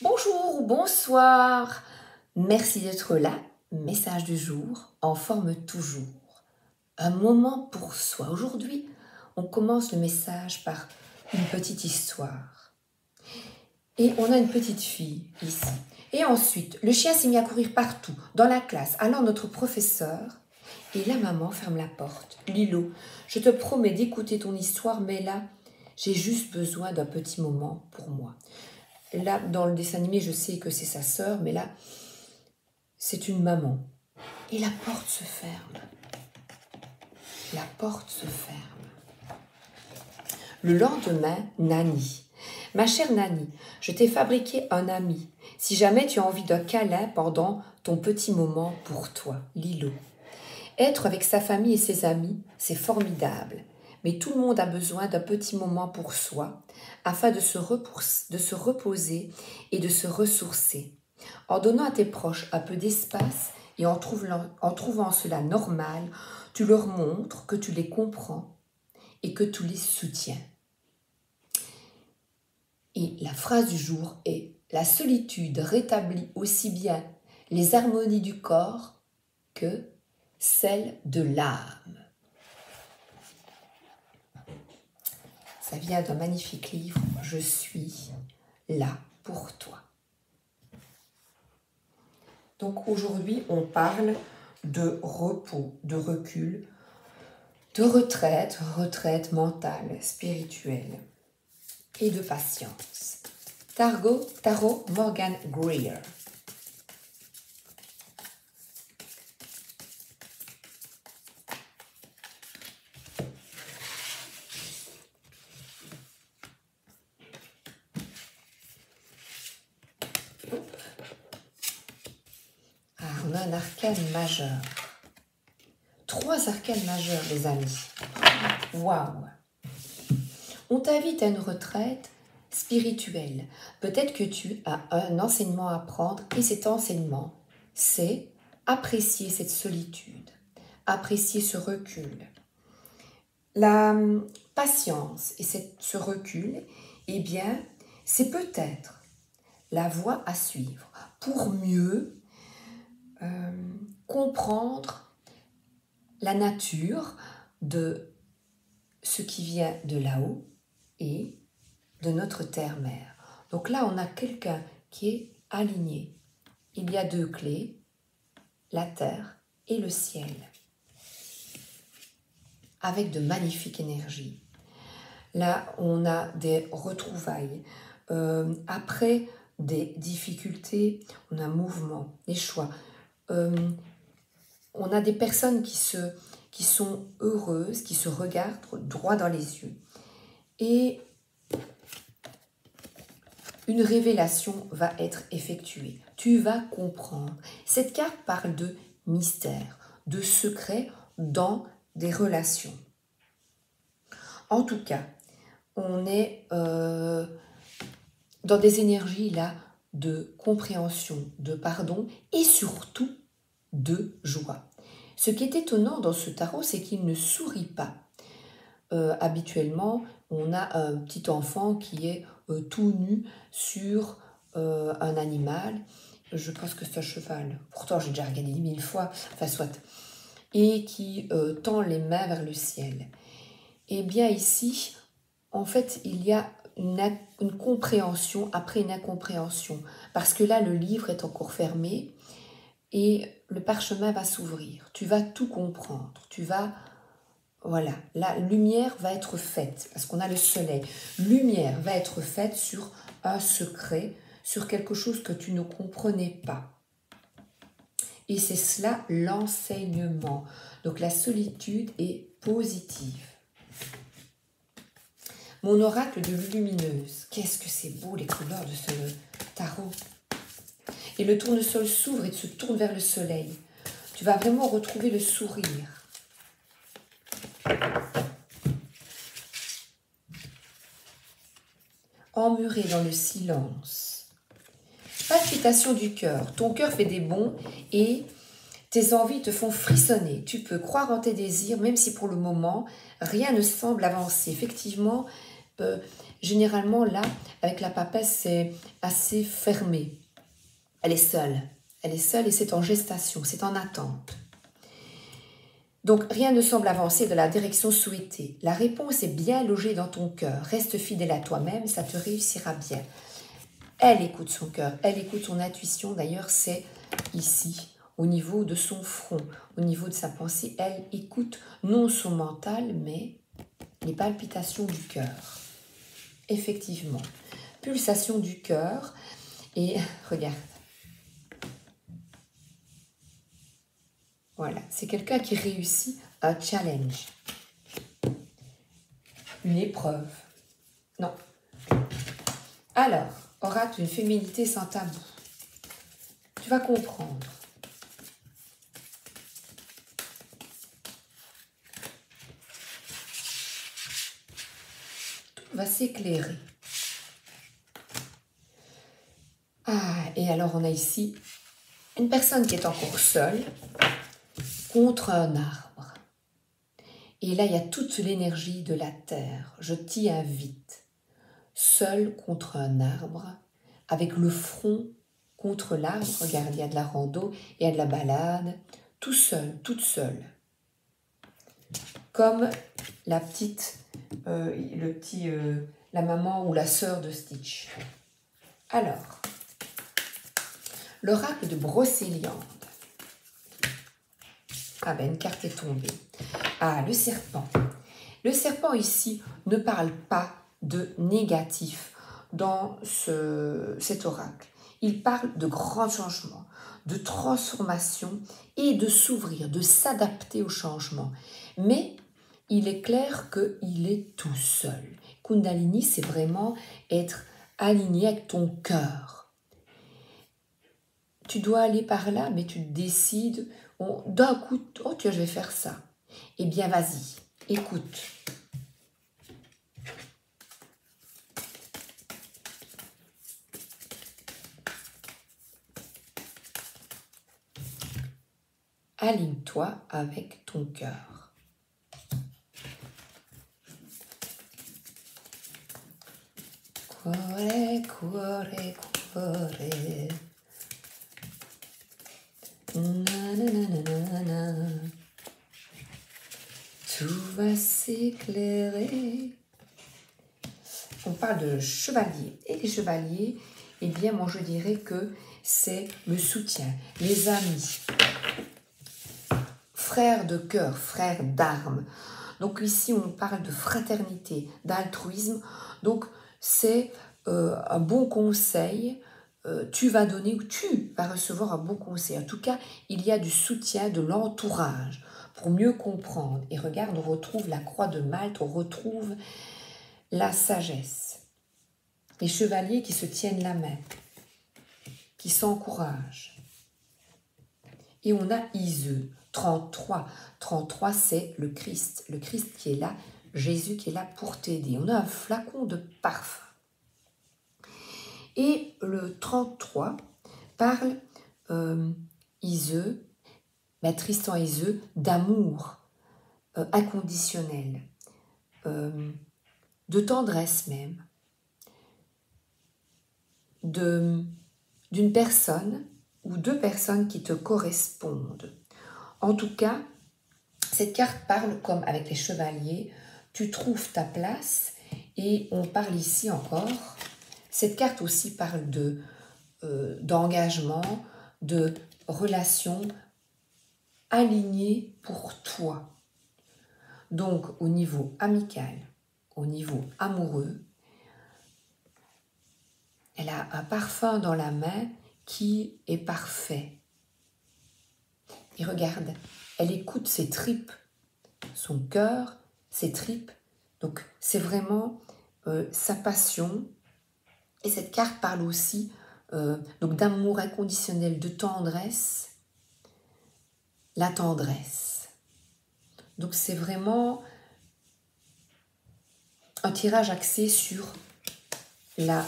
Bonjour ou bonsoir, merci d'être là. Message du jour, en forme toujours. Un moment pour soi. Aujourd'hui, on commence le message par une petite histoire. Et on a une petite fille ici. Et ensuite, le chien s'est mis à courir partout, dans la classe. Alors notre professeur et la maman ferment la porte. Lilo, je te promets d'écouter ton histoire, mais là, j'ai juste besoin d'un petit moment pour moi. Là, dans le dessin animé, je sais que c'est sa sœur, mais là, c'est une maman. Et la porte se ferme. La porte se ferme. Le lendemain, Nani. Ma chère Nani, je t'ai fabriqué un ami. Si jamais tu as envie d'un câlin pendant ton petit moment pour toi, Lilo. Être avec sa famille et ses amis, c'est formidable. Mais tout le monde a besoin d'un petit moment pour soi, afin de se reposer et de se ressourcer. En donnant à tes proches un peu d'espace et en trouvant cela normal, tu leur montres que tu les comprends et que tu les soutiens. Et la phrase du jour est « La solitude rétablit aussi bien les harmonies du corps que celles de l'âme. » Ça vient d'un magnifique livre « Je suis là pour toi ». Donc aujourd'hui, on parle de repos, de recul, de retraite mentale, spirituelle et de patience. Tarot Morgan Greer. On a un arcane majeur. 3 arcanes majeurs, les amis. Waouh! On t'invite à une retraite spirituelle. Peut-être que tu as un enseignement à prendre et cet enseignement, c'est apprécier cette solitude, apprécier ce recul. La patience et ce recul, eh bien, c'est peut-être la voie à suivre pour mieux comprendre la nature de ce qui vient de là-haut et de notre terre-mère. Donc là, on a quelqu'un qui est aligné. Il y a 2 clés, la terre et le ciel, avec de magnifiques énergies. Là, on a des retrouvailles. Après des difficultés, on a un mouvement, des choix. On a des personnes qui sont heureuses, qui se regardent droit dans les yeux. Et une révélation va être effectuée. Tu vas comprendre. Cette carte parle de mystère, de secret dans des relations. En tout cas, on est dans des énergies là de compréhension, de pardon et surtout de joie. Ce qui est étonnant dans ce tarot, c'est qu'il ne sourit pas. Habituellement, on a un petit enfant qui est tout nu sur un animal. Je pense que c'est un cheval. Pourtant, j'ai déjà regardé 10 000 fois. Enfin, soit. Et qui tend les mains vers le ciel. Eh bien, ici, en fait, il y a une compréhension après une incompréhension. Parce que là, le livre est encore fermé et le parchemin va s'ouvrir. Tu vas tout comprendre. Tu vas... Voilà, la lumière va être faite, parce qu'on a le soleil. Lumière va être faite sur un secret, sur quelque chose que tu ne comprenais pas. Et c'est cela l'enseignement. Donc la solitude est positive. Mon oracle de lumineuse. Qu'est-ce que c'est beau les couleurs de ce tarot. Et le tournesol s'ouvre et se tourne vers le soleil. Tu vas vraiment retrouver le sourire. Emmuré dans le silence. Palpitation du cœur. Ton cœur fait des bonds et tes envies te font frissonner. Tu peux croire en tes désirs, même si pour le moment, rien ne semble avancer. Effectivement, Généralement, là, avec la papesse, c'est assez fermé. Elle est seule. Elle est seule et c'est en gestation, c'est en attente. Donc, rien ne semble avancer de la direction souhaitée. La réponse est bien logée dans ton cœur. Reste fidèle à toi-même, ça te réussira bien. Elle écoute son cœur, elle écoute son intuition. D'ailleurs, c'est ici, au niveau de son front, au niveau de sa pensée. Elle écoute non son mental, mais les palpitations du cœur. Effectivement, pulsation du cœur. Et regarde. Voilà, c'est quelqu'un qui réussit un challenge. Une épreuve. Non. Alors, oracle, une féminité sans tabou. Tu vas comprendre. Tout va s'éclairer. Ah, et alors on a ici une personne qui est encore seule contre un arbre. Et là, il y a toute l'énergie de la terre. Je t'y invite. Seul contre un arbre, avec le front contre l'arbre. Regarde, il y a de la rando, il y a de la balade. Tout seul, toute seule. Comme la petite, la maman ou la sœur de Stitch. Alors, l'oracle de Brocéliande. Ah ben, une carte est tombée. Ah, le serpent. Le serpent ici ne parle pas de négatif dans cet oracle. Il parle de grands changements, de transformation et de s'ouvrir, de s'adapter au changement. Mais il est clair qu'il est tout seul. Kundalini, c'est vraiment être aligné avec ton cœur. Tu dois aller par là, mais tu te décides, d'un coup, oh tiens, je vais faire ça. Eh bien, vas-y, écoute. Aligne-toi avec ton cœur. Cuore, cuore, cuore. Na, na, na, na, na, na. Tout va s'éclairer. On parle de chevalier. Et les chevaliers, eh bien, moi je dirais que c'est le soutien, les amis, frères de cœur, frères d'armes. Donc ici, on parle de fraternité, d'altruisme. Donc c'est un bon conseil. Tu vas donner ou tu vas recevoir un bon conseil. En tout cas, il y a du soutien, de l'entourage pour mieux comprendre. Et regarde, on retrouve la croix de Malte, on retrouve la sagesse. Les chevaliers qui se tiennent la main, qui s'encouragent. Et on a Iseux, 33. 33, c'est le Christ qui est là, Jésus qui est là pour t'aider. On a un flacon de parfum. Et le 33 parle, Iseux, Tristan Iseux, d'amour inconditionnel, de tendresse même, d'une personne ou deux personnes qui te correspondent. En tout cas, cette carte parle comme avec les chevaliers, tu trouves ta place et on parle ici encore. Cette carte aussi parle d'engagement, de relations alignées pour toi. Donc au niveau amical, au niveau amoureux, elle a un parfum dans la main qui est parfait. Et regarde, elle écoute ses tripes, son cœur, ses tripes. Donc c'est vraiment sa passion. Et cette carte parle aussi donc d'amour inconditionnel, de tendresse, la tendresse. Donc c'est vraiment un tirage axé sur la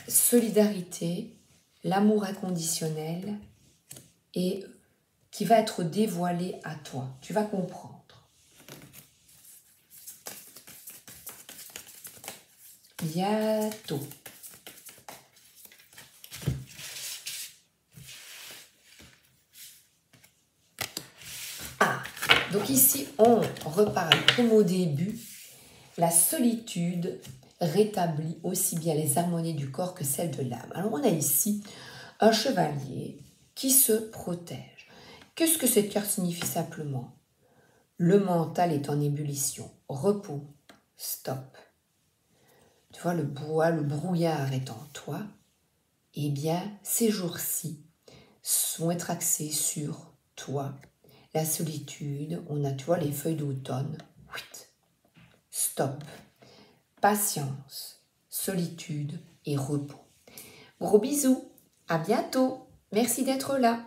solidarité, l'amour inconditionnel et qui va être dévoilé à toi. Tu vas comprendre. bientôt. Ah, donc ici, on reparle comme au début. La solitude rétablit aussi bien les harmonies du corps que celles de l'âme. Alors, on a ici un chevalier qui se protège. Qu'est-ce que cette carte signifie simplement? Le mental est en ébullition. Repos. Stop. Tu vois, le brouillard est en toi. Eh bien, ces jours-ci vont être axés sur toi. La solitude, on a, tu vois, les feuilles d'automne. Stop. Patience, solitude et repos. Gros bisous. À bientôt. Merci d'être là.